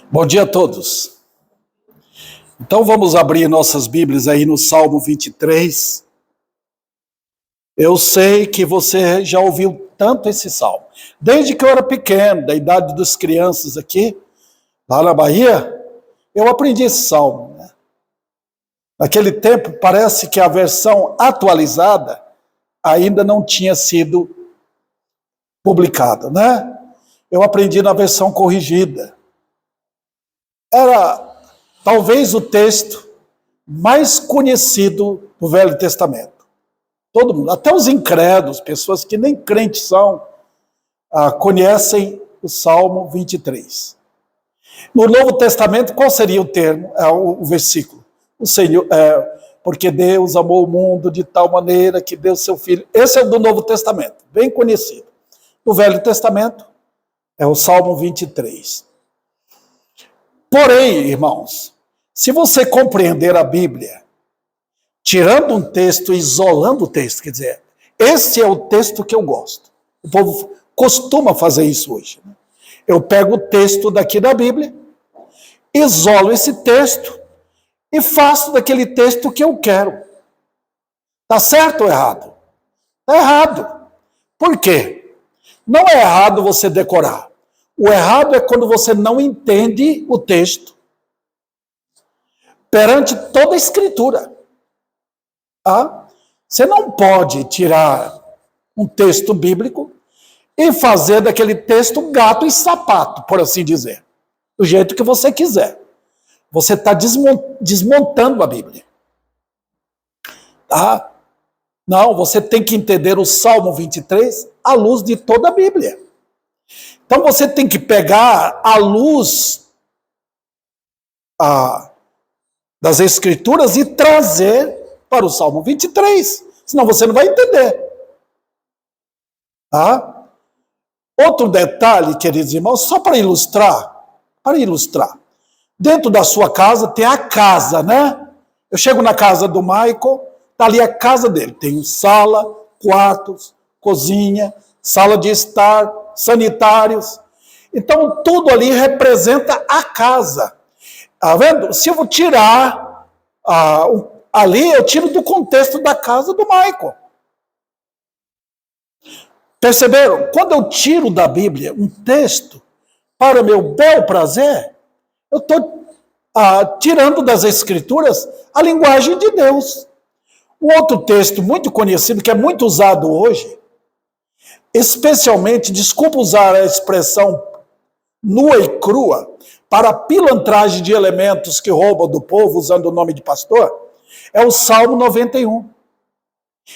Bom dia a todos. Então vamos abrir nossas Bíblias aí no Salmo 23. Eu sei que você já ouviu tanto esse salmo. Desde que eu era pequeno, da idade das crianças aqui, lá na Bahia, eu aprendi esse salmo, né? Naquele tempo, parece que a versão atualizada ainda não tinha sido publicada, né? Eu aprendi na versão corrigida. Era talvez o texto mais conhecido do Velho Testamento. Todo mundo, até os incrédulos, pessoas que nem crentes são, conhecem o Salmo 23. No Novo Testamento, qual seria o termo, o versículo? O Senhor, porque Deus amou o mundo de tal maneira que deu seu Filho. Esse é o do Novo Testamento, bem conhecido. No Velho Testamento, é o Salmo 23. Porém, irmãos, se você compreender a Bíblia, tirando um texto, isolando o texto, quer dizer, esse é o texto que eu gosto. O povo costuma fazer isso hoje. Né? Eu pego o texto daqui da Bíblia, isolo esse texto e faço daquele texto o que eu quero. Está certo ou errado? Está errado. Por quê? Não é errado você decorar. O errado é quando você não entende o texto perante toda a Escritura. Você não pode tirar um texto bíblico e fazer daquele texto gato e sapato, por assim dizer, do jeito que você quiser. Você está desmontando a Bíblia. Não, você tem que entender o Salmo 23 à luz de toda a Bíblia. Então você tem que pegar a luz das Escrituras e trazer para o Salmo 23, senão você não vai entender. Outro detalhe, queridos irmãos, só para ilustrar, dentro da sua casa tem a casa, né? Eu chego na casa do Michael, está ali a casa dele, tem sala, quartos, cozinha, sala de estar, sanitários. Então, tudo ali representa a casa. Tá vendo? Se eu tirar ali, eu tiro do contexto da casa do Michael. Perceberam? Quando eu tiro da Bíblia um texto para o meu bel prazer, eu estou tirando das Escrituras a linguagem de Deus. Um outro texto muito conhecido, que é muito usado hoje, especialmente, desculpa usar a expressão nua e crua, para a pilantragem de elementos que roubam do povo, usando o nome de pastor, é o Salmo 91.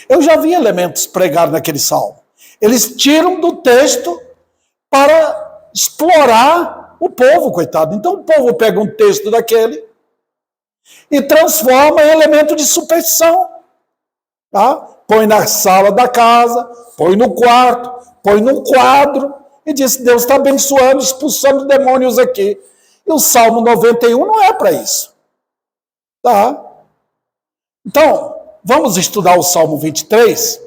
Eu já vi elementos pregar naquele salmo. Eles tiram do texto para explorar o povo, coitado. Então o povo pega um texto daquele e transforma em elemento de superstição. Põe na sala da casa, põe no quarto, põe num quadro e diz: Deus está abençoando, expulsando demônios aqui. E o Salmo 91 não é para isso. Então, vamos estudar o Salmo 23.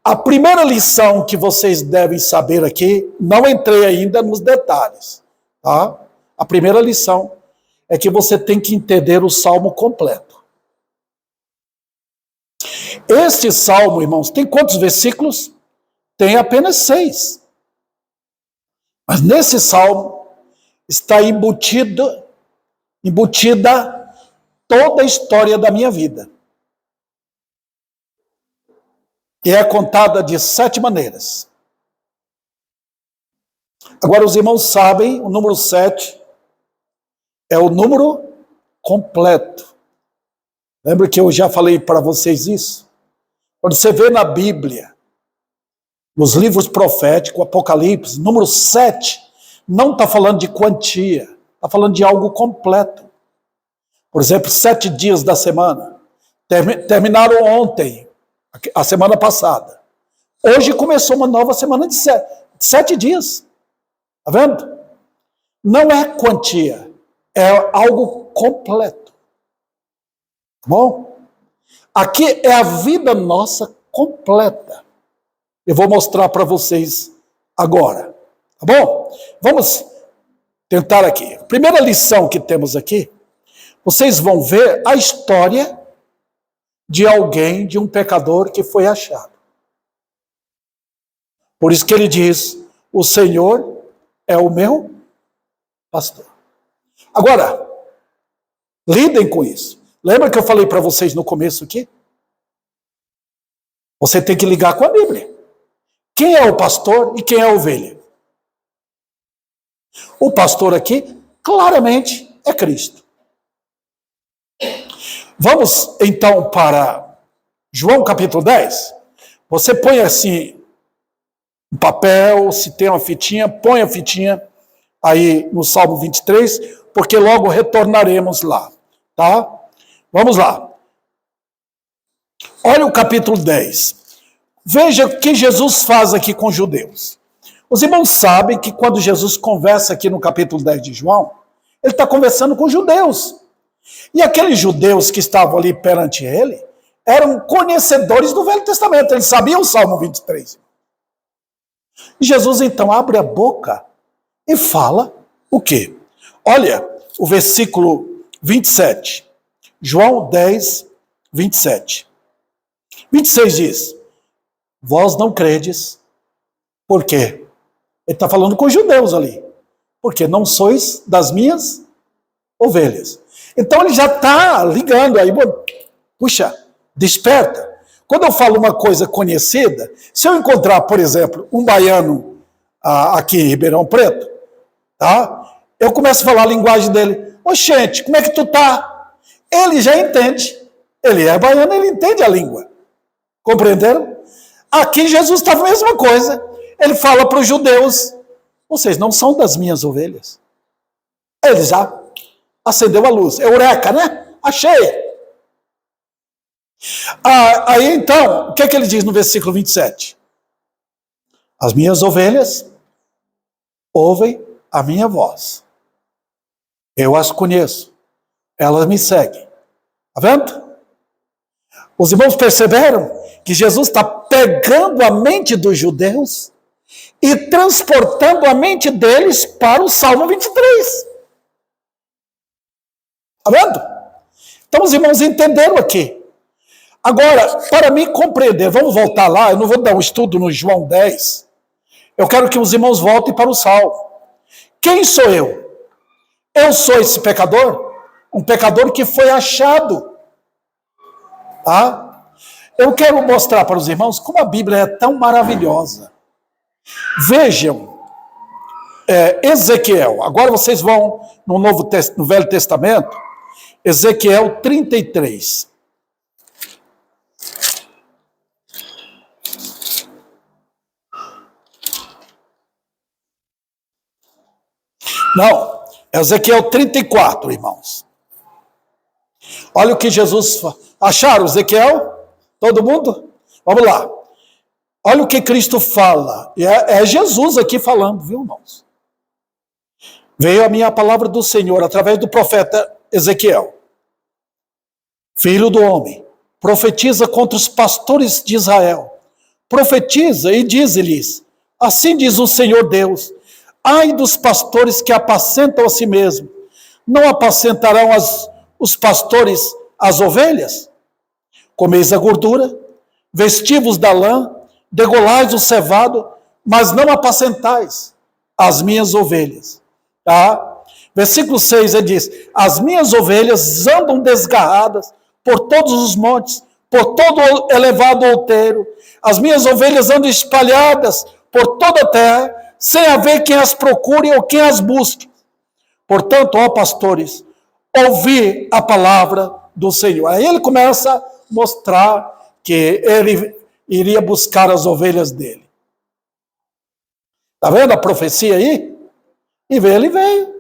A primeira lição que vocês devem saber aqui, não entrei ainda nos detalhes. A primeira lição é que você tem que entender o Salmo completo. Este Salmo, irmãos, tem quantos versículos? Tem apenas 6. Mas nesse Salmo está embutida toda a história da minha vida. E é contada de 7 maneiras. Agora os irmãos sabem, o número 7 é o número completo. Lembra que eu já falei para vocês isso? Quando você vê na Bíblia, nos livros proféticos, Apocalipse, número 7, não está falando de quantia, está falando de algo completo. Por exemplo, 7 dias da semana. Terminaram ontem, a semana passada. Hoje começou uma nova semana de 7 dias. Está vendo? Não é quantia, é algo completo. Tá bom? Aqui é a vida nossa completa. Eu vou mostrar para vocês agora. Tá bom? Vamos tentar aqui. Primeira lição que temos aqui, vocês vão ver a história de alguém, de um pecador que foi achado. Por isso que ele diz, o Senhor é o meu pastor. Agora, lidem com isso. Lembra que eu falei para vocês no começo aqui? Você tem que ligar com a Bíblia. Quem é o pastor e quem é a ovelha? O pastor aqui, claramente, é Cristo. Vamos, então, para João capítulo 10. Você põe assim, um papel, se tem uma fitinha, põe a fitinha aí no Salmo 23, porque logo retornaremos lá, tá? Vamos lá. Olha o capítulo 10. Veja o que Jesus faz aqui com os judeus. Os irmãos sabem que quando Jesus conversa aqui no capítulo 10 de João, ele está conversando com os judeus. E aqueles judeus que estavam ali perante ele eram conhecedores do Velho Testamento, eles sabiam o Salmo 23. E Jesus então abre a boca e fala o quê? Olha o versículo 27, João 10, 27. 26 diz, vós não credes, por quê? Ele está falando com os judeus ali, porque não sois das minhas ovelhas. Então ele já está ligando aí, puxa, desperta. Quando eu falo uma coisa conhecida, se eu encontrar, por exemplo, um baiano aqui em Ribeirão Preto, tá? Eu começo a falar a linguagem dele. Oxente, como é que tu tá? Ele já entende. Ele é baiano, ele entende a língua. Compreenderam? Aqui Jesus está a mesma coisa. Ele fala para os judeus, vocês não são das minhas ovelhas. Ele já acendeu a luz. Eureka, né? Achei. Aí então, o que é que ele diz no versículo 27? As minhas ovelhas ouvem a minha voz. Eu as conheço. Elas me seguem. Está vendo? Os irmãos perceberam que Jesus está pegando a mente dos judeus e transportando a mente deles para o Salmo 23. Está vendo? Então os irmãos entenderam aqui. Agora, para me compreender, vamos voltar lá, eu não vou dar um estudo no João 10, eu quero que os irmãos voltem para o Salmo. Quem sou eu? Eu sou esse pecador? Um pecador que foi achado. Tá? Eu quero mostrar para os irmãos como a Bíblia é tão maravilhosa. Vejam, Ezequiel, agora vocês vão no Velho Testamento, Ezequiel 33. Não, Ezequiel 34, irmãos. Olha o que Jesus fala. Acharam Ezequiel? Todo mundo? Vamos lá. Olha o que Cristo fala. É Jesus aqui falando, viu, irmãos? Veio a minha palavra do Senhor através do profeta Ezequiel. Filho do homem, profetiza contra os pastores de Israel. Profetiza e diz-lhes, assim diz o Senhor Deus, ai dos pastores que apacentam a si mesmos, não apacentarão os pastores as ovelhas? Comeis a gordura, vestivos da lã, degolais o cevado, mas não apacentais as minhas ovelhas. Tá? Versículo 6, ele diz, as minhas ovelhas andam desgarradas por todos os montes, por todo o elevado outeiro, as minhas ovelhas andam espalhadas por toda a terra, sem haver quem as procure ou quem as busque. Portanto, ó pastores, ouvi a palavra do Senhor. Aí ele começa a mostrar que ele iria buscar as ovelhas dele. Está vendo a profecia aí? E ele veio.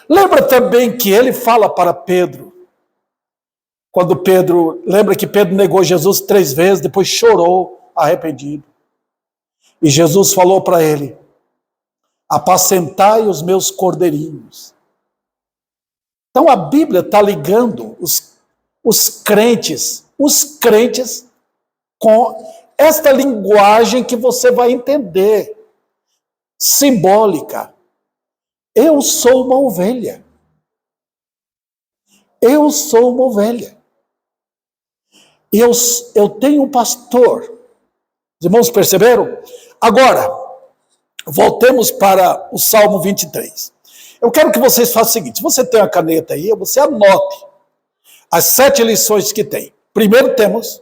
Lembra também que ele fala para Pedro, quando Pedro, lembra que Pedro negou Jesus 3 vezes, depois chorou arrependido. E Jesus falou para ele, apacentai os meus cordeirinhos. Então a Bíblia está ligando os crentes com esta linguagem que você vai entender, simbólica. Eu sou uma ovelha. Eu sou uma ovelha. Eu tenho um pastor. Os irmãos perceberam? Agora, voltemos para o Salmo 23. Eu quero que vocês façam o seguinte: se você tem a caneta aí, você anote as 7 lições que tem. Primeiro temos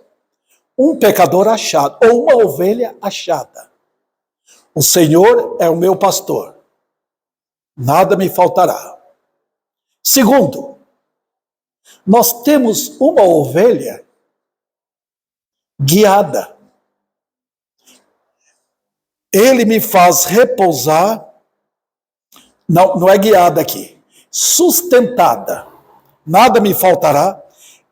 um pecador achado, ou uma ovelha achada. O Senhor é o meu pastor, nada me faltará. Segundo, nós temos uma ovelha guiada. Ele me faz repousar, não é guiada aqui, sustentada, nada me faltará.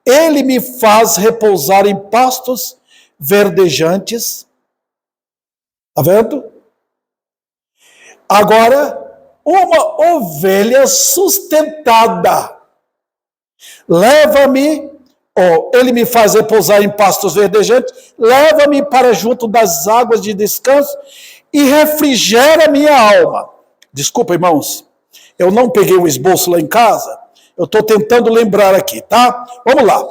Ele me faz repousar em pastos verdejantes. Está vendo? Agora, uma ovelha sustentada. Leva-me, ele me faz repousar em pastos verdejantes, leva-me para junto das águas de descanso e refrigera minha alma. Desculpa, irmãos, eu não peguei o esboço lá em casa, eu estou tentando lembrar aqui, tá? Vamos lá.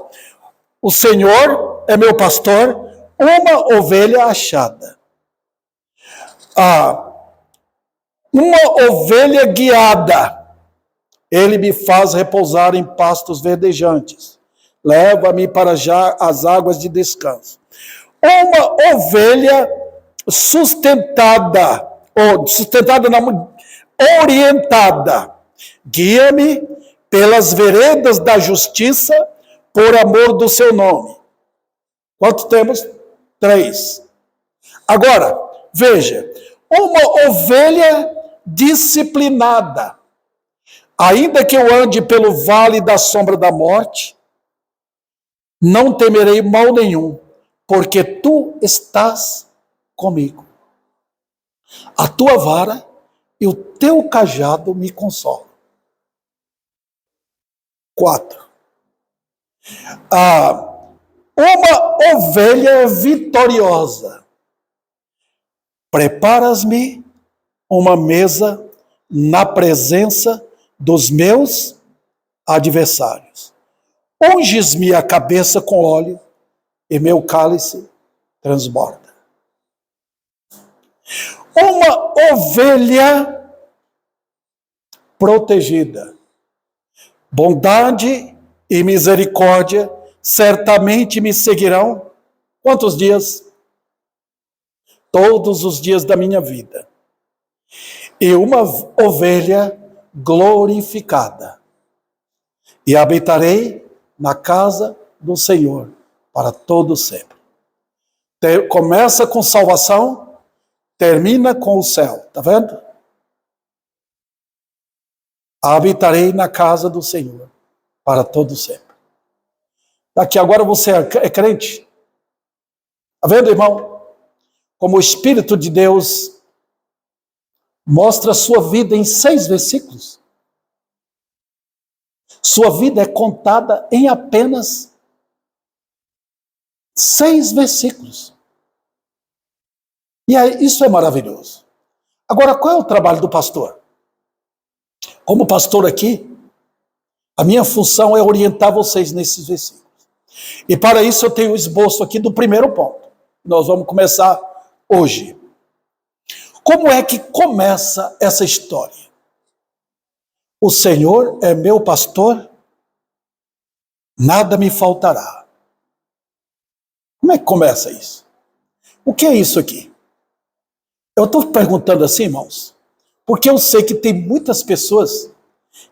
O Senhor é meu pastor, uma ovelha achada. Uma ovelha guiada. Ele me faz repousar em pastos verdejantes. Leva-me para já as águas de descanso. Uma ovelha sustentada, não, orientada. Guia-me pelas veredas da justiça, por amor do seu nome. Quantos temos? 3. Agora, veja, uma ovelha disciplinada. Ainda que eu ande pelo vale da sombra da morte, não temerei mal nenhum, porque tu estás comigo. A tua vara e o teu cajado me consolam. 4. Uma ovelha vitoriosa. Preparas-me uma mesa na presença dos meus adversários. Unges-me a cabeça com óleo e meu cálice transborda. Uma ovelha protegida. Bondade e misericórdia certamente me seguirão. Quantos dias? Todos os dias da minha vida. E uma ovelha glorificada. E habitarei na casa do Senhor para todo sempre. Começa com salvação, termina com o céu. Está vendo? Habitarei na casa do Senhor para todo sempre. Daqui agora você é crente? Está vendo, irmão? Como o Espírito de Deus mostra a sua vida em 6 versículos. Sua vida é contada em apenas 6 versículos. E aí, isso é maravilhoso. Agora, qual é o trabalho do pastor? Como pastor aqui, a minha função é orientar vocês nesses versículos. E para isso eu tenho o esboço aqui do primeiro ponto. Nós vamos começar hoje. Como é que começa essa história? O Senhor é meu pastor, nada me faltará. Como é que começa isso? O que é isso aqui? Eu estou perguntando assim, irmãos, porque eu sei que tem muitas pessoas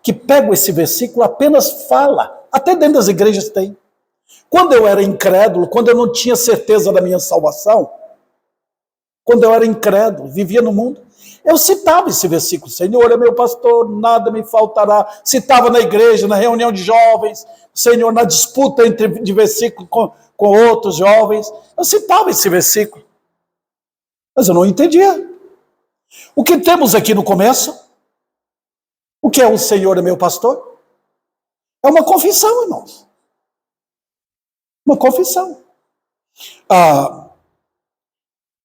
que pegam esse versículo, apenas fala, até dentro das igrejas tem. Quando eu era incrédulo, quando eu não tinha certeza da minha salvação, quando eu era incrédulo, vivia no mundo, eu citava esse versículo, Senhor é meu pastor, nada me faltará. Citava na igreja, na reunião de jovens, Senhor, na disputa de versículo com outros jovens, eu citava esse versículo. Mas eu não entendia. O que temos aqui no começo? O que é o Senhor é meu pastor? É uma confissão, irmãos. Uma confissão.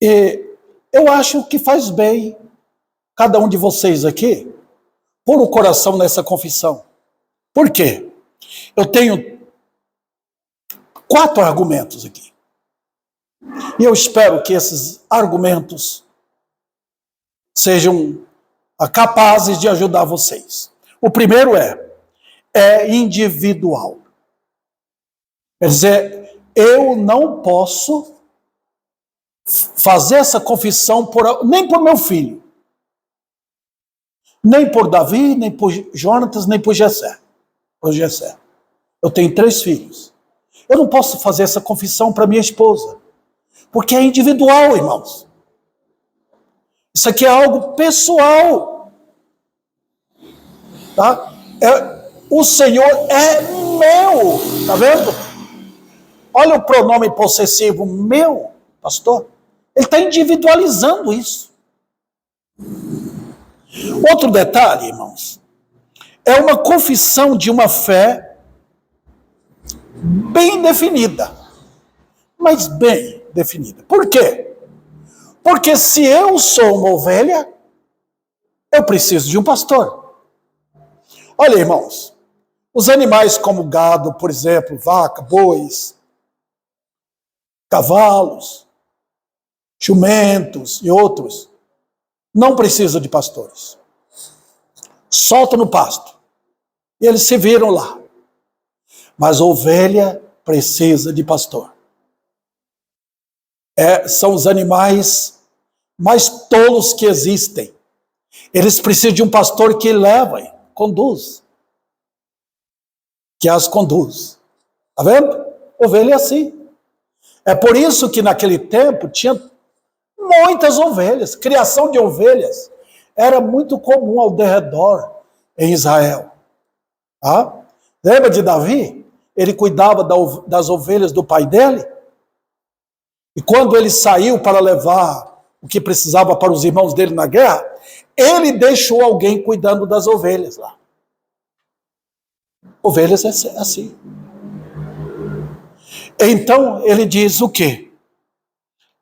E eu acho que faz bem cada um de vocês aqui pôr o coração nessa confissão. Por quê? Eu tenho 4 argumentos aqui. E eu espero que esses argumentos sejam capazes de ajudar vocês. O primeiro é individual. Quer dizer, eu não posso fazer essa confissão nem por meu filho, nem por Davi, nem por Jonatas, nem por Jessé. Eu tenho 3 filhos. Eu não posso fazer essa confissão para minha esposa, porque é individual, irmãos. Isso aqui é algo pessoal. Tá? O Senhor é meu. Tá vendo? Olha o pronome possessivo, meu, pastor. Ele está individualizando isso. Outro detalhe, irmãos, é uma confissão de uma fé bem definida. Mas bem definida. Por quê? Porque se eu sou uma ovelha, eu preciso de um pastor. Olha, irmãos, os animais como gado, por exemplo, vaca, bois, cavalos, jumentos e outros, não precisam de pastores. Solta no pasto. E eles se viram lá. Mas a ovelha precisa de pastor. São os animais mais tolos que existem. Eles precisam de um pastor que leva, conduz. Que as conduz. Está vendo? Ovelha é assim. É por isso que naquele tempo tinha muitas ovelhas. Criação de ovelhas era muito comum ao derredor em Israel. Tá? Lembra de Davi? Ele cuidava das ovelhas do pai dele. E quando ele saiu para levar o que precisava para os irmãos dele na guerra, ele deixou alguém cuidando das ovelhas lá. Ovelhas é assim. Então ele diz o quê?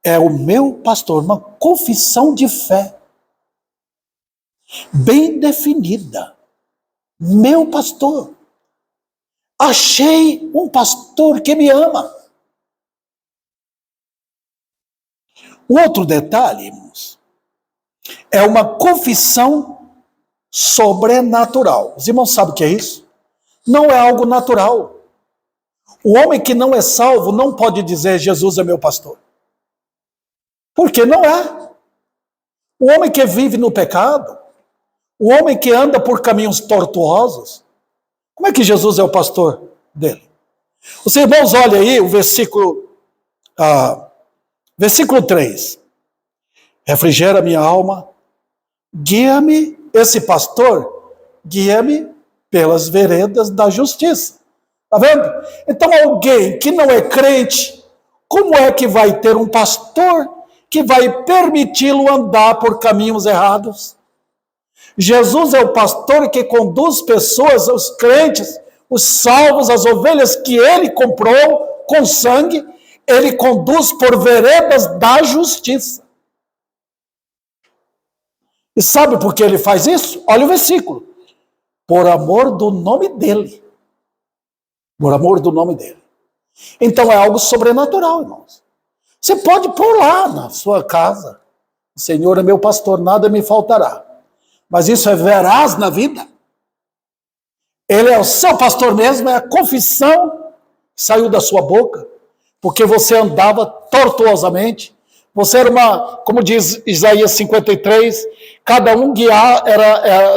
É o meu pastor, uma confissão de fé bem definida. Meu pastor. Achei um pastor que me ama. Outro detalhe, irmãos, é uma confissão sobrenatural. Os irmãos sabem o que é isso? Não é algo natural. O homem que não é salvo não pode dizer Jesus é meu pastor. Porque não é. O homem que vive no pecado, o homem que anda por caminhos tortuosos, como é que Jesus é o pastor dele? Os irmãos, olhem aí o versículo 3. Refrigera minha alma, guia-me, esse pastor, guia-me pelas veredas da justiça. Está vendo? Então alguém que não é crente, como é que vai ter um pastor que vai permiti-lo andar por caminhos errados? Jesus é o pastor que conduz pessoas, os crentes, os salvos, as ovelhas que ele comprou com sangue, ele conduz por veredas da justiça. E sabe por que ele faz isso? Olha o versículo. Por amor do nome dele. Por amor do nome dele. Então é algo sobrenatural, irmãos. Você pode pôr lá na sua casa. O Senhor é meu pastor, nada me faltará. Mas isso é veraz na vida? Ele é o seu pastor mesmo, é a confissão que saiu da sua boca, porque você andava tortuosamente, você era como diz Isaías 53, cada um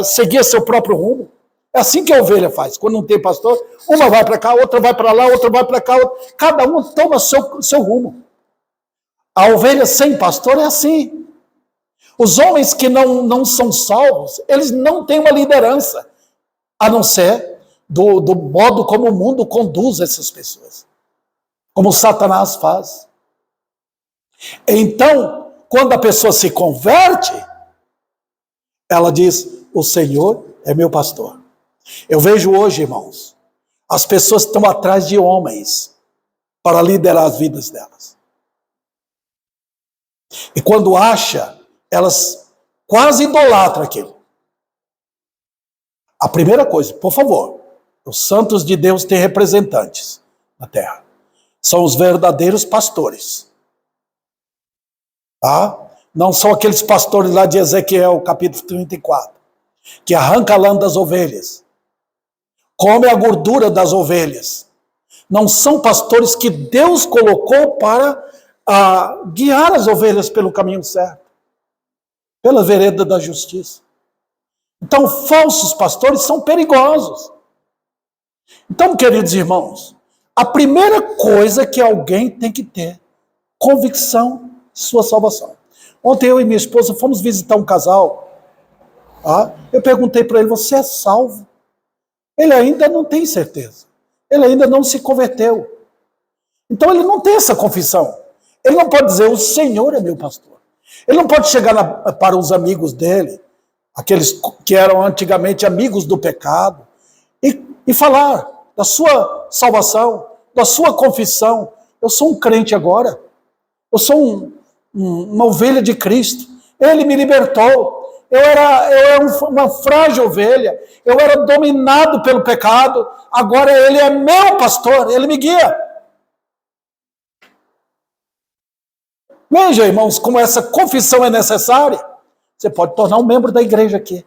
seguia seu próprio rumo. É assim que a ovelha faz, quando não tem pastor, uma vai para cá, outra vai para lá, outra vai para cá, cada um toma seu rumo. A ovelha sem pastor é assim. Os homens que não são salvos, eles não têm uma liderança, a não ser do modo como o mundo conduz essas pessoas, como Satanás faz. Então, quando a pessoa se converte, ela diz, o Senhor é meu pastor. Eu vejo hoje, irmãos, as pessoas estão atrás de homens para liderar as vidas delas. E quando acha, elas quase idolatram aquilo. A primeira coisa, por favor, os santos de Deus têm representantes na terra. São os verdadeiros pastores. Tá? Não são aqueles pastores lá de Ezequiel, capítulo 34, que arranca a lã das ovelhas, come a gordura das ovelhas. Não são pastores que Deus colocou para guiar as ovelhas pelo caminho certo, pela vereda da justiça. Então, falsos pastores são perigosos. Então, queridos irmãos, a primeira coisa que alguém tem que ter, convicção de sua salvação. Ontem eu e minha esposa fomos visitar um casal. Eu perguntei para ele, você é salvo? Ele ainda não tem certeza. Ele ainda não se converteu. Então ele não tem essa confissão. Ele não pode dizer, o Senhor é meu pastor. Ele não pode chegar para os amigos dele, aqueles que eram antigamente amigos do pecado, e falar da sua salvação, da sua confissão. Eu sou um crente agora. Eu sou uma ovelha de Cristo. Ele me libertou. Eu era uma frágil ovelha. Eu era dominado pelo pecado. Agora ele é meu pastor. Ele me guia. Veja, irmãos, como essa confissão é necessária. Você pode tornar um membro da igreja aqui.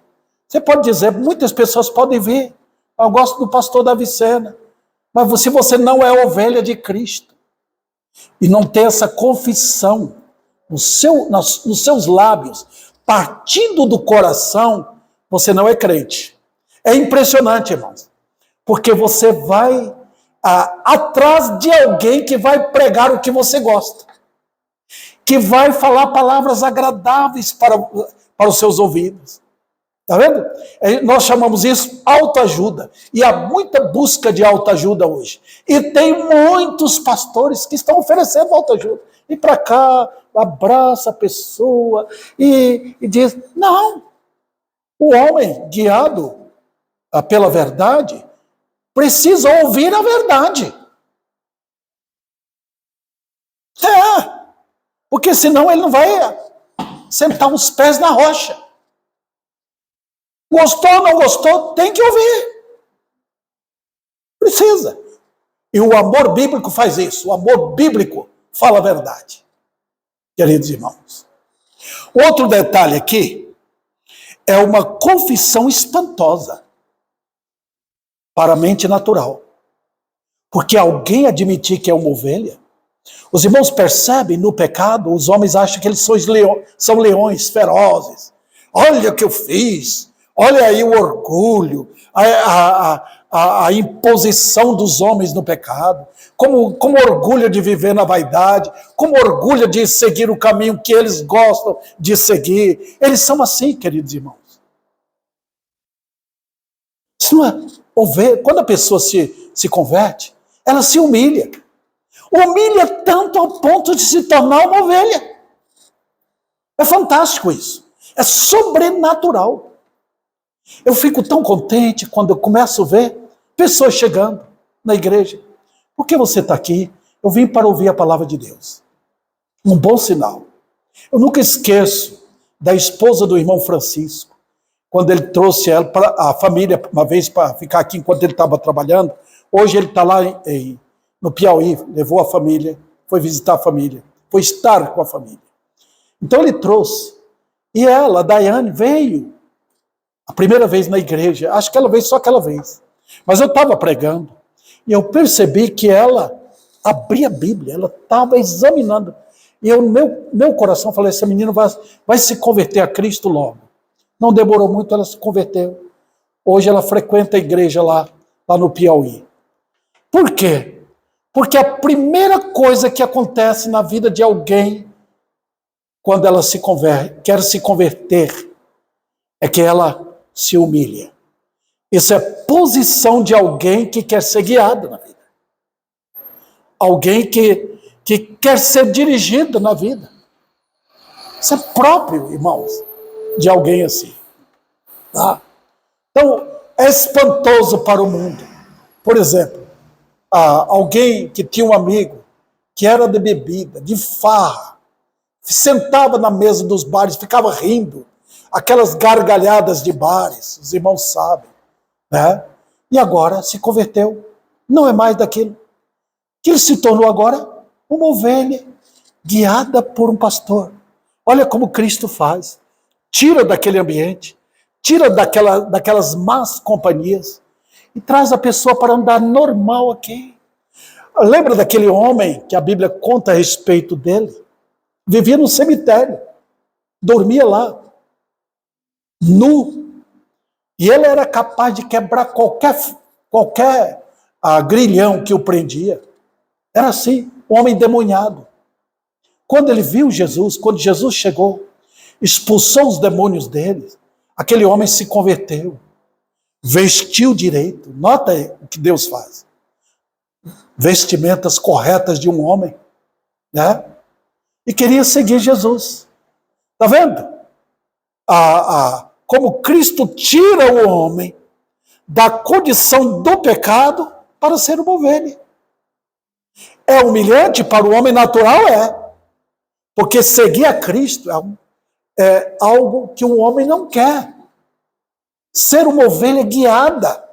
Você pode dizer, muitas pessoas podem vir. Eu gosto do pastor Davi Sena. Mas se você não é ovelha de Cristo e não tem essa confissão nos seus lábios, partindo do coração, você não é crente. É impressionante, irmãos, porque você vai atrás de alguém que vai pregar o que você gosta, que vai falar palavras agradáveis para os seus ouvidos. Está vendo? Nós chamamos isso autoajuda. E há muita busca de autoajuda hoje. E tem muitos pastores que estão oferecendo autoajuda. E para cá, abraça a pessoa e diz, não. O homem, guiado pela verdade, precisa ouvir a verdade. Porque senão ele não vai sentar os pés na rocha. Gostou ou não gostou, tem que ouvir. Precisa. E o amor bíblico faz isso. O amor bíblico fala a verdade. Queridos irmãos. Outro detalhe aqui é uma confissão espantosa para a mente natural. Porque alguém admitir que é uma ovelha, os irmãos percebem no pecado, os homens acham que eles são leões ferozes. Olha o que eu fiz. Olha aí o orgulho, a imposição dos homens no pecado, como orgulho de viver na vaidade, como orgulho de seguir o caminho que eles gostam de seguir. Eles são assim, queridos irmãos. Isso não é quando a pessoa se converte, ela se humilha. Humilha tanto ao ponto de se tornar uma ovelha. É fantástico isso. É sobrenatural. Eu fico tão contente quando eu começo a ver pessoas chegando na igreja. Por que você está aqui? Eu vim para ouvir a palavra de Deus. Um bom sinal. Eu nunca esqueço da esposa do irmão Francisco, quando ele trouxe ela para a família, uma vez para ficar aqui enquanto ele estava trabalhando. Hoje ele está lá no Piauí, levou a família, foi visitar a família, foi estar com a família. Então ele trouxe. E ela, a Daiane, veio a primeira vez na igreja, acho que ela veio só aquela vez. Mas eu estava pregando e eu percebi que ela abria a Bíblia, ela estava examinando. E eu, meu coração, falei, essa menina vai se converter a Cristo logo. Não demorou muito, ela se converteu. Hoje ela frequenta a igreja lá no Piauí. Por quê? Porque a primeira coisa que acontece na vida de alguém, quando ela quer se converter, é que ela se humilha. Isso é posição de alguém que quer ser guiado na vida. Alguém que quer ser dirigido na vida. Isso é próprio, irmãos, de alguém assim. Tá? Então, é espantoso para o mundo. Por exemplo, alguém que tinha um amigo que era de bebida, de farra, sentava na mesa dos bares, ficava rindo, aquelas gargalhadas de bares, os irmãos sabem. né? E agora se converteu. Não é mais daquilo. Que ele se tornou agora uma ovelha guiada por um pastor. Olha como Cristo faz. Tira daquele ambiente, tira daquelas más companhias e traz a pessoa para andar normal aqui. Lembra daquele homem que a Bíblia conta a respeito dele? Vivia no cemitério, dormia lá, nu. E ele era capaz de quebrar qualquer grilhão que o prendia. Era assim, um homem endemoniado. Quando ele viu Jesus, quando Jesus chegou, expulsou os demônios dele, aquele homem se converteu, vestiu direito. Nota aí o que Deus faz. Vestimentas corretas de um homem, né? E queria seguir Jesus. Está vendo? Como Cristo tira o homem da condição do pecado para ser uma ovelha. É humilhante para o homem natural? É. Porque seguir a Cristo é algo que um homem não quer. Ser uma ovelha guiada.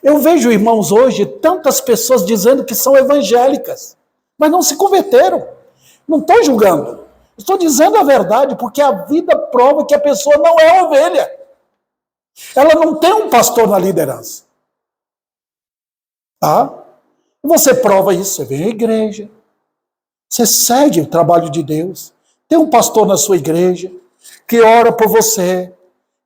Eu vejo, irmãos, hoje, tantas pessoas dizendo que são evangélicas, mas não se converteram. Não estou julgando. Estou dizendo a verdade, porque a vida prova que a pessoa não é ovelha. Ela não tem um pastor na liderança. Tá? E você prova isso, você vem à igreja, você segue o trabalho de Deus, tem um pastor na sua igreja que ora por você,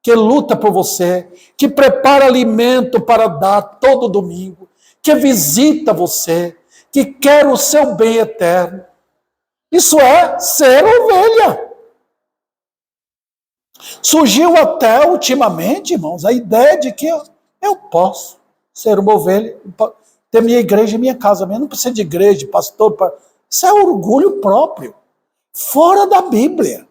que luta por você, que prepara alimento para dar todo domingo, que visita você, que quer o seu bem eterno. Isso é ser ovelha. Surgiu até ultimamente, irmãos, a ideia de que eu posso ser uma ovelha, ter minha igreja e minha casa. Eu não preciso de igreja, de pastor. Isso é orgulho próprio, fora da Bíblia.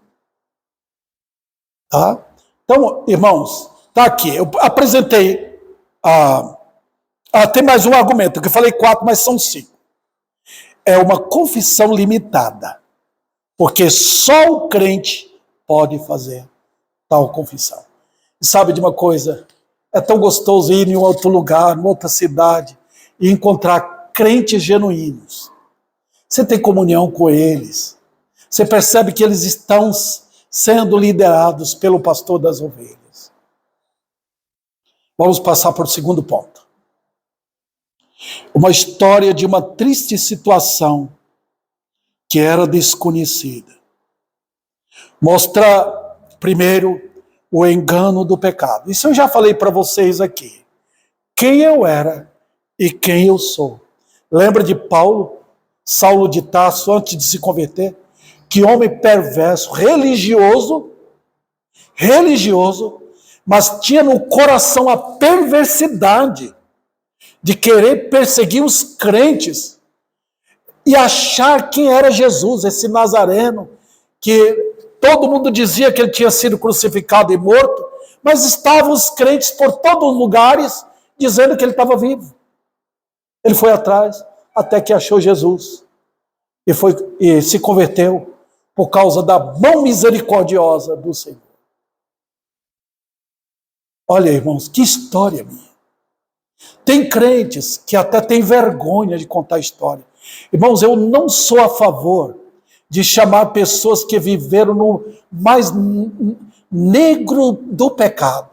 Tá? Então, irmãos, está aqui. Eu apresentei. Tem mais um argumento, que eu falei 4, mas são 5. É uma confissão limitada, porque só o crente pode fazer tal confissão. E sabe de uma coisa? É tão gostoso ir em outro lugar, em outra cidade, e encontrar crentes genuínos. Você tem comunhão com eles. Você percebe que eles estão sendo liderados pelo pastor das ovelhas. Vamos passar para o segundo ponto. Uma história de uma triste situação que era desconhecida. Mostra, primeiro, o engano do pecado. Isso eu já falei para vocês aqui. Quem eu era e quem eu sou. Lembra de Paulo, Saulo de Tarso, antes de se converter? Que homem perverso, religioso, mas tinha no coração a perversidade de querer perseguir os crentes e achar quem era Jesus, esse Nazareno, que todo mundo dizia que ele tinha sido crucificado e morto, mas estavam os crentes por todos os lugares dizendo que ele estava vivo. Ele foi atrás até que achou Jesus e se converteu por causa da mão misericordiosa do Senhor. Olha, irmãos, que história minha. Tem crentes que até têm vergonha de contar a história. Irmãos, eu não sou a favor de chamar pessoas que viveram no mais negro do pecado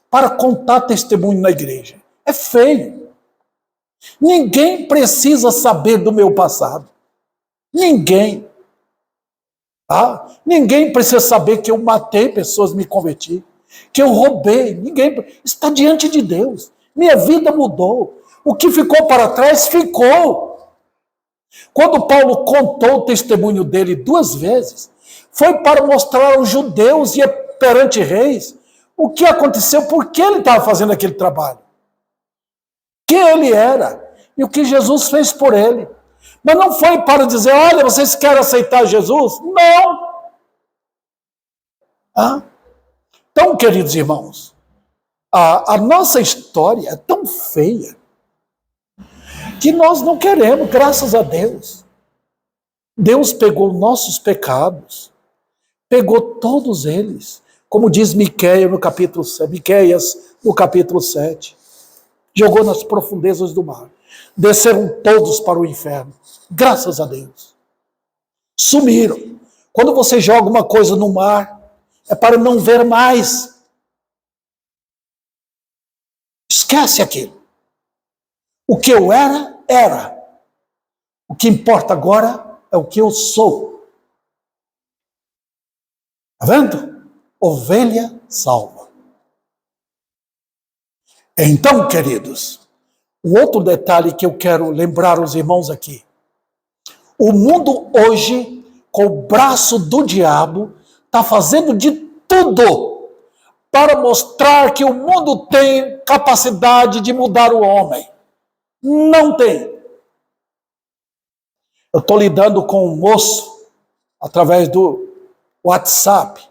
para contar testemunho na igreja. É feio. Ninguém precisa saber do meu passado. Ninguém. Ninguém precisa saber que eu matei pessoas, me converti, que eu roubei. Ninguém está diante de Deus. Minha vida mudou. O que ficou para trás, ficou. Quando Paulo contou o testemunho dele 2 vezes, foi para mostrar aos judeus e perante reis o que aconteceu, por que ele estava fazendo aquele trabalho. Quem ele era e o que Jesus fez por ele. Mas não foi para dizer, olha, vocês querem aceitar Jesus? Não. Então, queridos irmãos, a nossa história é tão feia que nós não queremos, graças a Deus. Deus pegou nossos pecados, pegou todos eles, como diz Miqueias no capítulo 7, jogou nas profundezas do mar. Desceram todos para o inferno. Graças a Deus. Sumiram. Quando você joga uma coisa no mar, é para não ver mais. Esquece aquilo. O que eu era, era. O que importa agora é o que eu sou. Está vendo? Ovelha salva. Então, queridos, o outro detalhe que eu quero lembrar os irmãos aqui. O mundo hoje, com o braço do diabo, está fazendo de tudo para mostrar que o mundo tem capacidade de mudar o homem. Não tem. Eu estou lidando com um moço através do WhatsApp.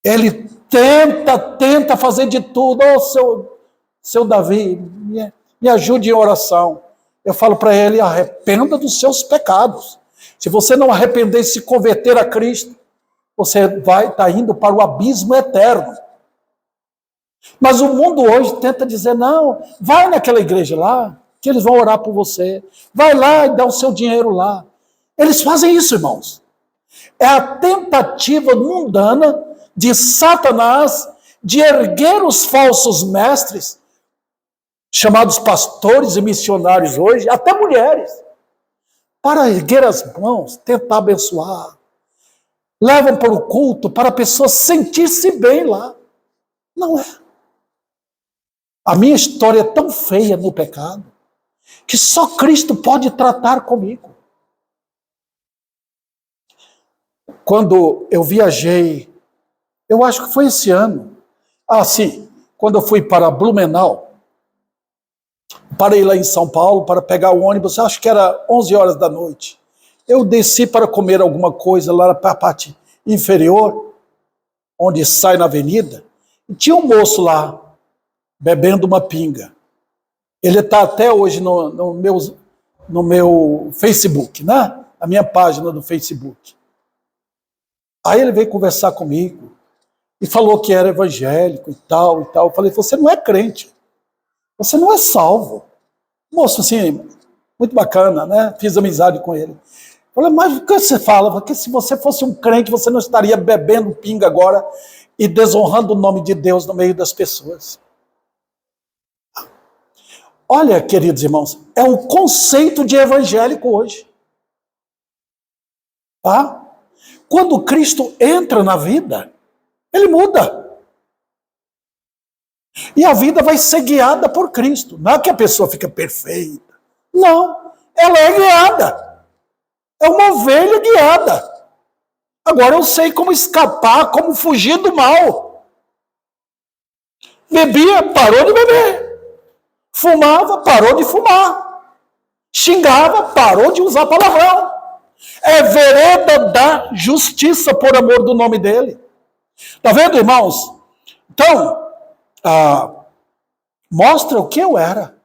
Ele tenta fazer de tudo. Seu Davi, me ajude em oração. Eu falo para ele, arrependa dos seus pecados. Se você não arrepender e se converter a Cristo, você vai estar indo para o abismo eterno. Mas o mundo hoje tenta dizer, não, vai naquela igreja lá, que eles vão orar por você. Vai lá e dá o seu dinheiro lá. Eles fazem isso, irmãos. É a tentativa mundana de Satanás de erguer os falsos mestres, chamados pastores e missionários hoje, até mulheres, para erguer as mãos, tentar abençoar. Levam para o culto para a pessoa sentir-se bem lá. Não é. A minha história é tão feia no pecado que só Cristo pode tratar comigo. Quando eu viajei, eu acho que foi esse ano, sim, quando eu fui para Blumenau, parei lá em São Paulo para pegar o ônibus, acho que era 11 horas da noite. Eu desci para comer alguma coisa lá para a parte inferior, onde sai na avenida, e tinha um moço lá, bebendo uma pinga. Ele está até hoje no meu Facebook, né? A minha página do Facebook. Aí ele veio conversar comigo e falou que era evangélico e tal e tal. Eu falei, você não é crente, você não é salvo. Moço, assim, muito bacana, né? Fiz amizade com ele. Eu falei, mas o que você fala? Porque se você fosse um crente, você não estaria bebendo pinga agora e desonrando o nome de Deus no meio das pessoas. Olha, queridos irmãos, é o conceito de evangélico hoje. Tá? Quando Cristo entra na vida, ele muda. E a vida vai ser guiada por Cristo. Não é que a pessoa fica perfeita. Não, ela é guiada. É uma ovelha guiada. Agora eu sei como escapar, como fugir do mal. Bebia, parou de beber. Fumava, parou de fumar. Xingava, parou de usar palavrão. É vereda da justiça por amor do nome dele. Está vendo, irmãos? Então, mostra o que eu era.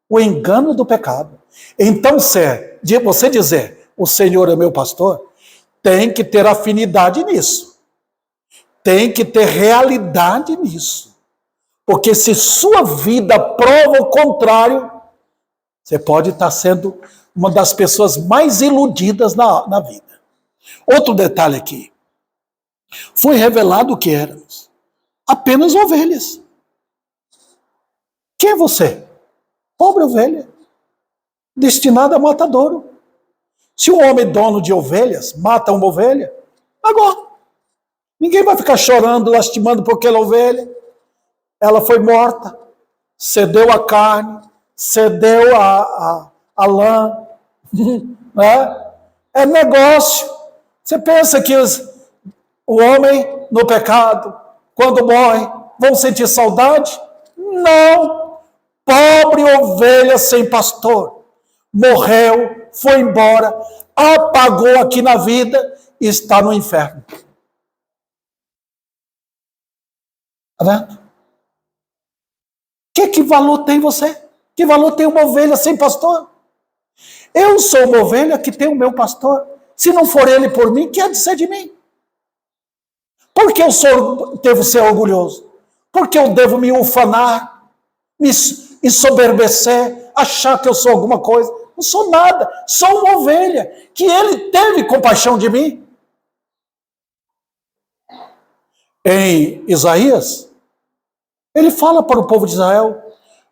O engano do pecado. Então, você dizer, o Senhor é meu pastor, tem que ter afinidade nisso. Tem que ter realidade nisso. Porque se sua vida prova o contrário, você pode estar sendo uma das pessoas mais iludidas na vida. Outro detalhe aqui. Foi revelado que éramos apenas ovelhas. Quem é você? Pobre ovelha, destinada a matadouro. Se um homem dono de ovelhas mata uma ovelha, agora, ninguém vai ficar chorando, lastimando por aquela ovelha. Ela foi morta, cedeu a carne, cedeu a lã, né? É negócio. Você pensa que o homem no pecado, quando morre, vão sentir saudade? Não. Pobre ovelha sem pastor. Morreu, foi embora, apagou aqui na vida e está no inferno. Está vendo? Que valor tem você? Que valor tem uma ovelha sem pastor? Eu sou uma ovelha que tem o meu pastor. Se não for ele por mim, que há de ser de mim? Por que eu devo ser orgulhoso? Por que eu devo me ufanar? ensoberbecer, achar que eu sou alguma coisa. Não sou nada, sou uma ovelha, que ele teve compaixão de mim. Em Isaías, ele fala para o povo de Israel: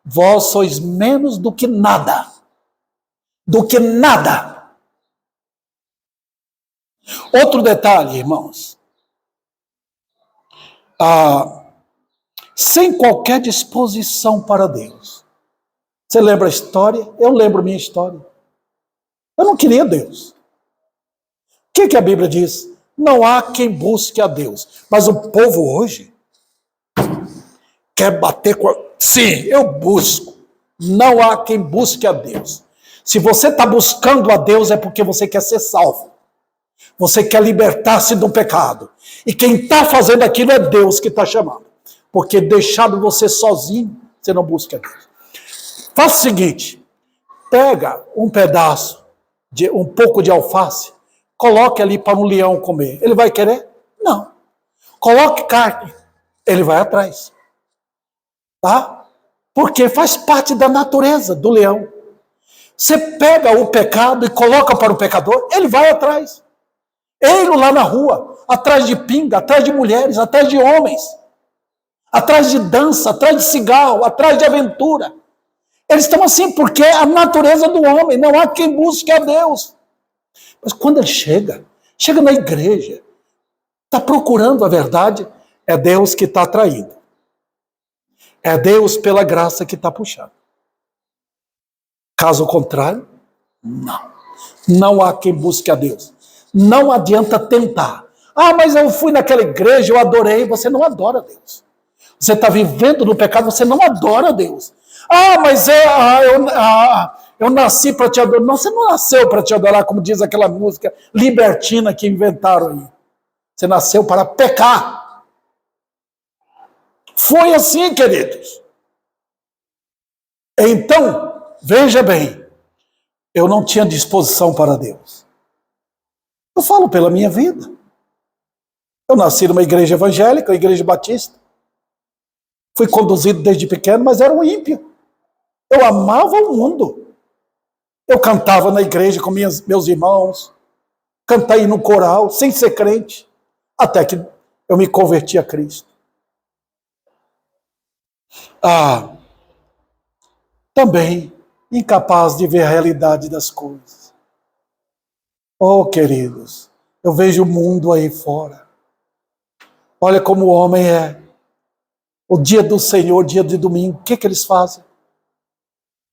vós sois menos do que nada. Do que nada. Outro detalhe, irmãos. Sem qualquer disposição para Deus. Você lembra a história? Eu lembro minha história. Eu não queria Deus. O que a Bíblia diz? Não há quem busque a Deus. Mas o povo hoje quer bater com... Sim, eu busco. Não há quem busque a Deus. Se você está buscando a Deus é porque você quer ser salvo. Você quer libertar-se do pecado. E quem está fazendo aquilo é Deus que está chamando. Porque deixado você sozinho, você não busca a Deus. Faça o seguinte, pega um pedaço, um pouco de alface, coloque ali para um leão comer. Ele vai querer? Não. Coloque carne, ele vai atrás. Tá? Porque faz parte da natureza do leão. Você pega o pecado e coloca para o pecador, ele vai atrás. Ele lá na rua, atrás de pinga, atrás de mulheres, atrás de homens, atrás de dança, atrás de cigarro, atrás de aventura. Eles estão assim porque é a natureza do homem, não há quem busque a Deus. Mas quando ele chega na igreja, está procurando a verdade, é Deus que está atraindo. É Deus pela graça que está puxando. Caso contrário, não. Não há quem busque a Deus. Não adianta tentar. Mas eu fui naquela igreja, eu adorei. Você não adora Deus. Você está vivendo no pecado, você não adora Deus. Mas eu nasci para te adorar. Não, você não nasceu para te adorar, como diz aquela música libertina que inventaram aí. Você nasceu para pecar. Foi assim, queridos. Então, veja bem, eu não tinha disposição para Deus. Eu falo pela minha vida. Eu nasci numa igreja evangélica, uma igreja batista. Fui conduzido desde pequeno, mas era um ímpio. Eu amava o mundo. Eu cantava na igreja com meus irmãos, cantei no coral, sem ser crente, até que eu me converti a Cristo. Também incapaz de ver a realidade das coisas. Oh, queridos, eu vejo o mundo aí fora. Olha como o homem é. O dia do Senhor, dia de domingo, o que eles fazem?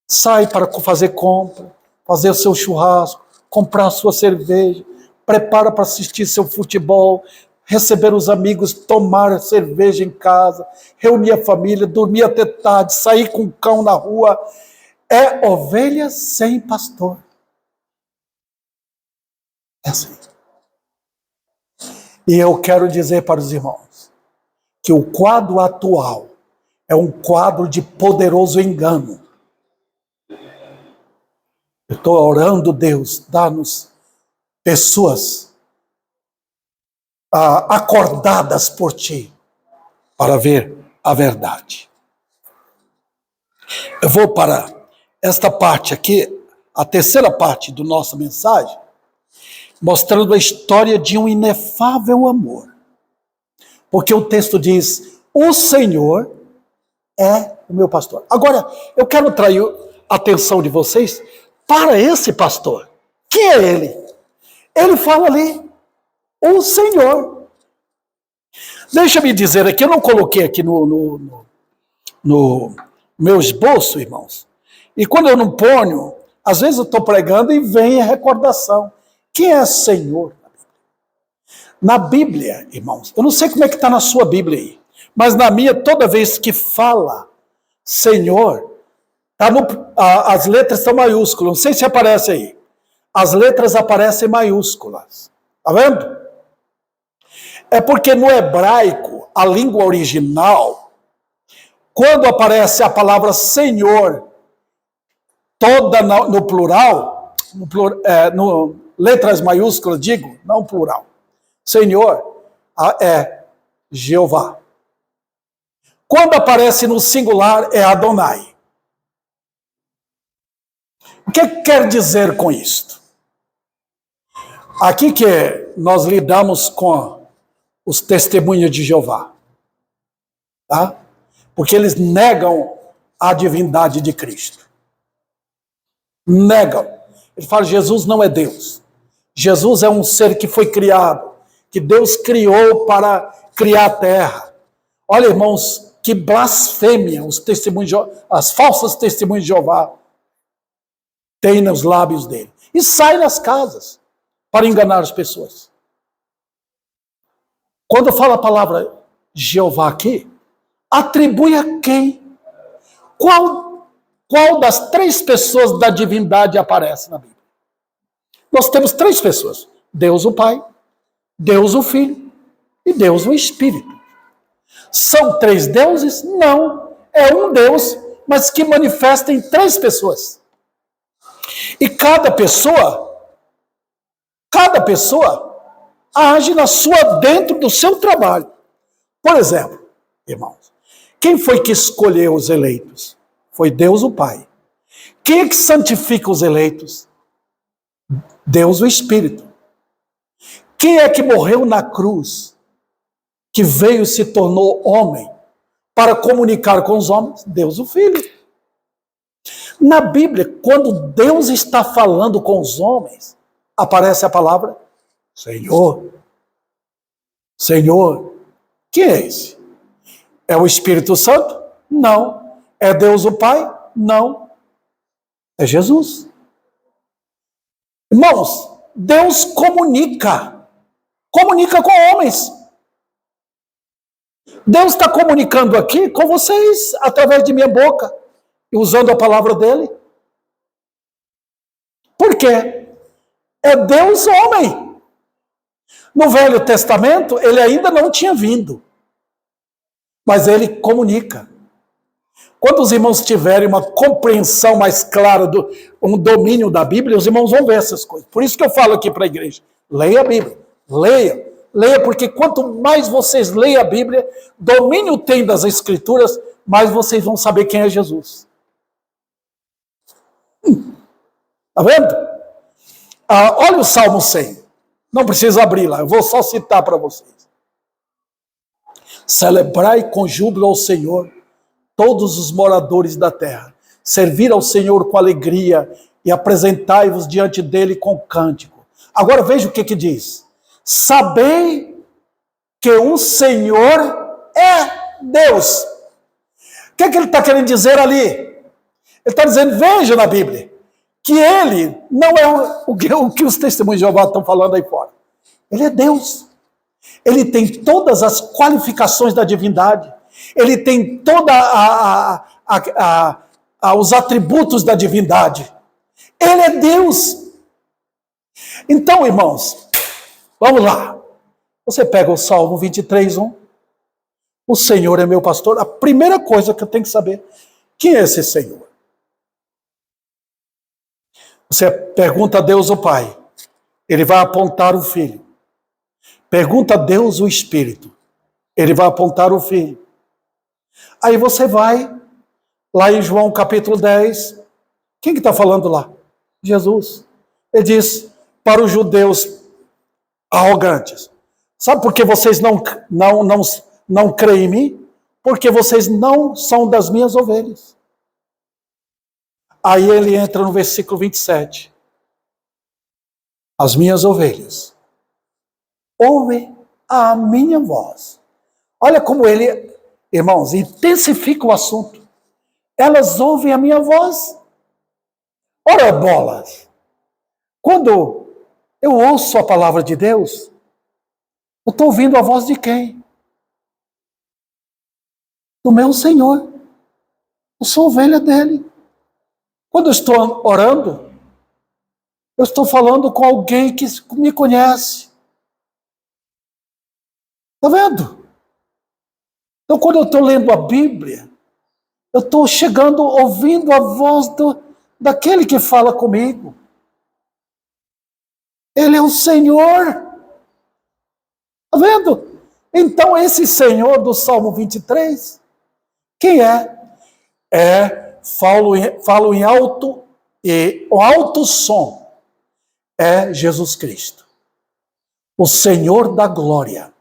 Sai para fazer compra, fazer o seu churrasco, comprar a sua cerveja, prepara para assistir seu futebol, receber os amigos, tomar cerveja em casa, reunir a família, dormir até tarde, sair com o cão na rua. É ovelha sem pastor. É assim. E eu quero dizer para os irmãos que o quadro atual é um quadro de poderoso engano. Eu estou orando, Deus, dá-nos pessoas acordadas por Ti para ver a verdade. Eu vou para esta parte aqui, a terceira parte da nossa mensagem, mostrando a história de um inefável amor. Porque o texto diz, o Senhor é o meu pastor. Agora, eu quero trazer a atenção de vocês para esse pastor. Quem é ele? Ele fala ali, o Senhor. Deixa-me dizer aqui, eu não coloquei aqui no meu esboço, irmãos. E quando eu não ponho, às vezes eu estou pregando e vem a recordação. Quem é Senhor? Na Bíblia, irmãos, eu não sei como é que está na sua Bíblia aí, mas na minha, toda vez que fala Senhor, as letras estão maiúsculas, não sei se aparece aí. As letras aparecem maiúsculas. Está vendo? É porque no hebraico, a língua original, quando aparece a palavra Senhor, toda no plural, letras maiúsculas, digo, não plural. Senhor é Jeová. Quando aparece no singular, é Adonai. O que quer dizer com isto? Aqui que nós lidamos com os testemunhos de Jeová, tá? Porque eles negam a divindade de Cristo. Negam. Ele fala, Jesus não é Deus. Jesus é um ser que foi criado, que Deus criou para criar a terra. Olha, irmãos, que blasfêmia os testemunhos, as falsas testemunhas de Jeová têm nos lábios dele. E saem nas casas para enganar as pessoas. Quando fala a palavra Jeová aqui, atribui a quem? Qual das três pessoas da divindade aparece na Bíblia? Nós temos três pessoas: Deus o Pai, Deus o Filho e Deus o Espírito. São três deuses? Não. É um Deus, mas que manifesta em três pessoas. E cada pessoa age dentro do seu trabalho. Por exemplo, irmãos, quem foi que escolheu os eleitos? Foi Deus o Pai. Quem é que santifica os eleitos? Deus o Espírito. Quem é que morreu na cruz, que veio e se tornou homem para comunicar com os homens? Deus o Filho. Na Bíblia, quando Deus está falando com os homens, aparece a palavra Senhor. Senhor. Quem é esse? É o Espírito Santo? Não. É Deus o Pai? Não. É Jesus. Irmãos, Deus comunica com homens. Deus está comunicando aqui com vocês, através de minha boca, e usando a palavra dele. Por quê? É Deus homem. No Velho Testamento, ele ainda não tinha vindo, mas ele comunica. Quando os irmãos tiverem uma compreensão mais clara, um domínio da Bíblia, os irmãos vão ver essas coisas. Por isso que eu falo aqui para a igreja, leia a Bíblia, leia, porque quanto mais vocês leem a Bíblia, domínio tem das Escrituras, mais vocês vão saber quem é Jesus. Tá vendo? Olha o Salmo 100. Não precisa abrir lá, eu vou só citar para vocês. Celebrai com júbilo ao Senhor todos os moradores da terra. Servir ao Senhor com alegria e apresentai-vos diante dele com cântico. Agora veja o que diz. Sabei que o Senhor é Deus. O que ele está querendo dizer ali? Ele está dizendo, veja na Bíblia, que ele não é o que os testemunhos de Jeová estão falando aí fora. Ele é Deus. Ele tem todas as qualificações da divindade. Ele tem todos os atributos da divindade. Ele é Deus. Então, irmãos, vamos lá. Você pega o Salmo 23, 1. O Senhor é meu pastor. A primeira coisa que eu tenho que saber, quem é esse Senhor? Você pergunta a Deus o Pai, ele vai apontar o Filho. Pergunta a Deus o Espírito, ele vai apontar o Filho. Aí você vai lá em João capítulo 10, quem que está falando lá? Jesus. Ele diz para os judeus arrogantes, sabe por que vocês não creem em mim? Porque vocês não são das minhas ovelhas. Aí ele entra no versículo 27. As minhas ovelhas ouvem a minha voz. Olha como ele, irmãos, intensifica o assunto. Elas ouvem a minha voz. Ora, bolas. Quando eu ouço a palavra de Deus, eu estou ouvindo a voz de quem? Do meu Senhor. Eu sou ovelha dele. Quando eu estou orando, eu estou falando com alguém que me conhece. Está vendo? Então, quando eu estou lendo a Bíblia, eu estou chegando, ouvindo a voz daquele que fala comigo. Ele é o Senhor. Está vendo? Então, esse Senhor do Salmo 23, quem é? Falo em alto E o alto som é Jesus Cristo, o Senhor da glória,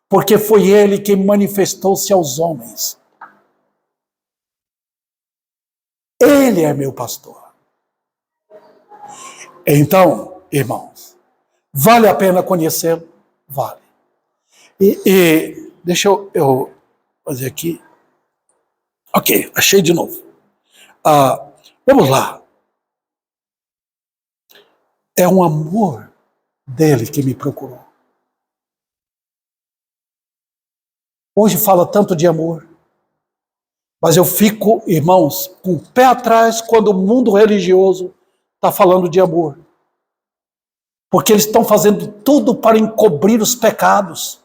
porque foi Ele que manifestou-se aos homens. Ele é meu pastor. Então, irmãos, vale a pena conhecê-lo? Vale. E deixa eu fazer aqui. Ok, achei de novo. Vamos lá. É um amor dele que me procurou. Hoje fala tanto de amor, mas eu fico, irmãos, com o pé atrás quando o mundo religioso está falando de amor. Porque eles estão fazendo tudo para encobrir os pecados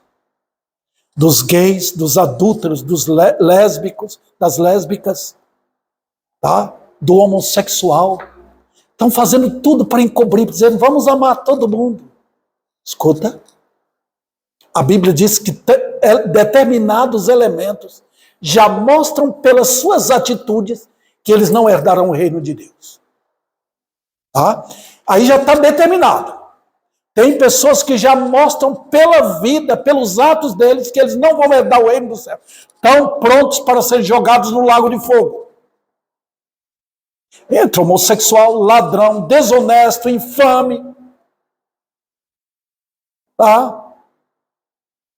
dos gays, dos adúlteros, dos lésbicos, das lésbicas, tá? Do homossexual. Estão fazendo tudo para encobrir, dizendo, vamos amar todo mundo. Escuta, a Bíblia diz que determinados elementos já mostram pelas suas atitudes que eles não herdarão o reino de Deus. Tá? Aí já está determinado. Tem pessoas que já mostram pela vida, pelos atos deles, que eles não vão herdar o reino do céu. Estão prontos para serem jogados no lago de fogo. Entra homossexual, ladrão, desonesto, infame. Tá?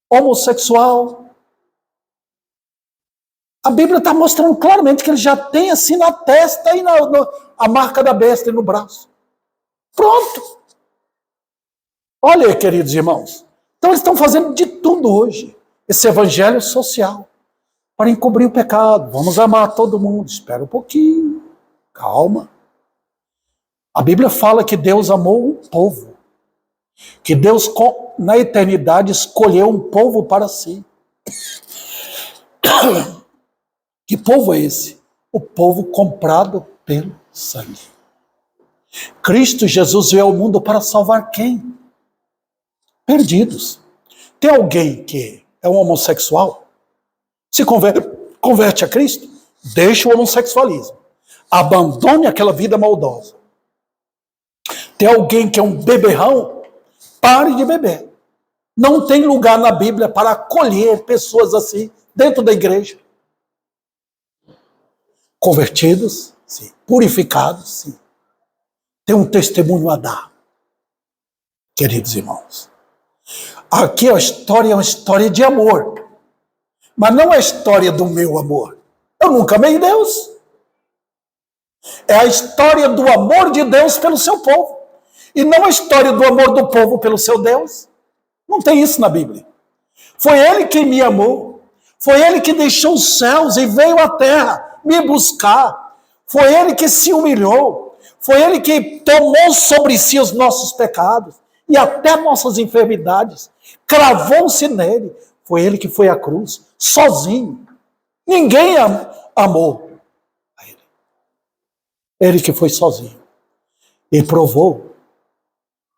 Homossexual. A Bíblia está mostrando claramente que ele já tem assim na testa e a marca da besta e no braço. Pronto. Olha aí, queridos irmãos. Então eles estão fazendo de tudo hoje. Esse evangelho social. Para encobrir o pecado. Vamos amar todo mundo. Espera um pouquinho. Calma. A Bíblia fala que Deus amou um povo. Que Deus, na eternidade, escolheu um povo para si. Que povo é esse? O povo comprado pelo sangue. Cristo Jesus veio ao mundo para salvar quem? Perdidos. Tem alguém que é um homossexual? Se converte a Cristo? Deixa o homossexualismo. Abandone aquela vida maldosa. Tem alguém que é um beberrão? Pare de beber. Não tem lugar na Bíblia para acolher pessoas assim dentro da igreja. Convertidos, sim. Purificados, sim. Tem um testemunho a dar. Queridos irmãos. Aqui a história é uma história de amor. Mas não é a história do meu amor. Eu nunca amei Deus. É a história do amor de Deus pelo seu povo. E não a história do amor do povo pelo seu Deus. Não tem isso na Bíblia. Foi Ele que me amou. Foi Ele que deixou os céus e veio à terra me buscar. Foi Ele que se humilhou. Foi Ele que tomou sobre si os nossos pecados e até nossas enfermidades. Cravou-se nele. Foi Ele que foi à cruz, sozinho. Ninguém amou a Ele. Ele que foi sozinho. E provou.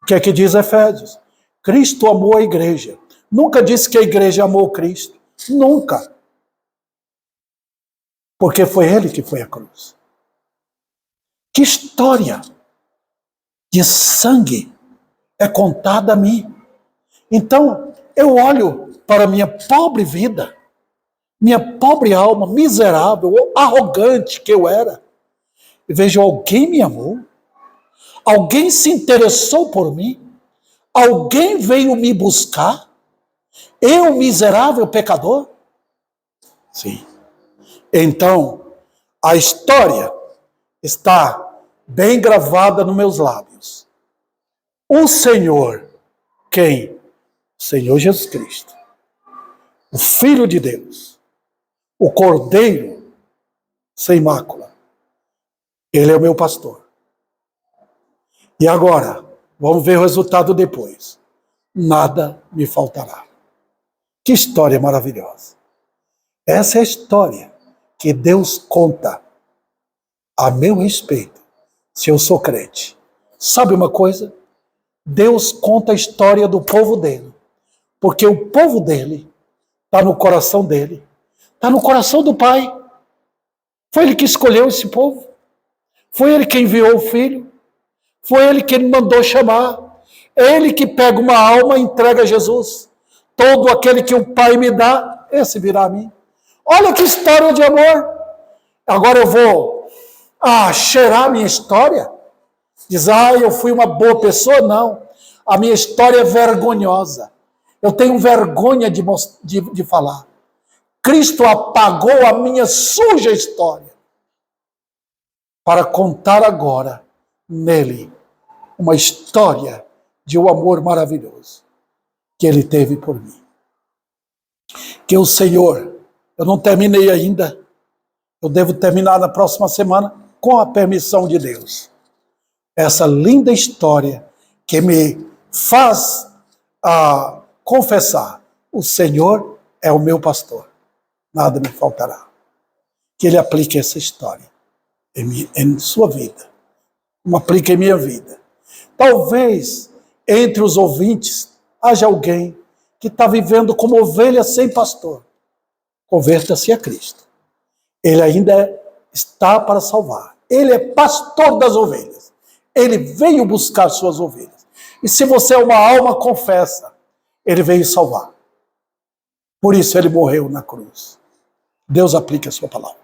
O que é que diz Efésios? Cristo amou a igreja. Nunca disse que a igreja amou Cristo. Nunca. Porque foi Ele que foi à cruz. Que história de sangue é contada a mim. Então, eu olho para a minha pobre vida, minha pobre alma, miserável, arrogante que eu era, e vejo alguém me amou, alguém se interessou por mim, alguém veio me buscar, eu, miserável pecador? Sim. Então, a história está bem gravada nos meus lábios. O Senhor, quem? O Senhor Jesus Cristo, o Filho de Deus, o Cordeiro sem mácula. Ele é o meu pastor. E agora, vamos ver o resultado depois. Nada me faltará. Que história maravilhosa. Essa é a história que Deus conta a meu respeito, se eu sou crente. Sabe uma coisa? Deus conta a história do povo dele, porque o povo dele está no coração dele, está no coração do Pai. Foi Ele que escolheu esse povo. Foi Ele quem enviou o Filho. Foi Ele quem me mandou chamar. É Ele que pega uma alma e entrega a Jesus. Todo aquele que o Pai me dá, esse virá a mim. Olha que história de amor. Agora eu vou cheirar a minha história? Diz, eu fui uma boa pessoa? Não. A minha história é vergonhosa. Eu tenho vergonha de falar. Cristo apagou a minha suja história para contar agora, nele, uma história de um amor maravilhoso que Ele teve por mim. Que o Senhor, eu não terminei ainda, eu devo terminar na próxima semana, com a permissão de Deus. Essa linda história que me faz confessar, o Senhor é o meu pastor, nada me faltará. Que Ele aplique essa história em sua vida, não aplique em minha vida. Talvez entre os ouvintes haja alguém que está vivendo como ovelha sem pastor. Converta-se a Cristo. Ele ainda está para salvar. Ele é pastor das ovelhas. Ele veio buscar suas ovelhas. E se você é uma alma, confessa. Ele veio salvar. Por isso ele morreu na cruz. Deus aplique a sua palavra.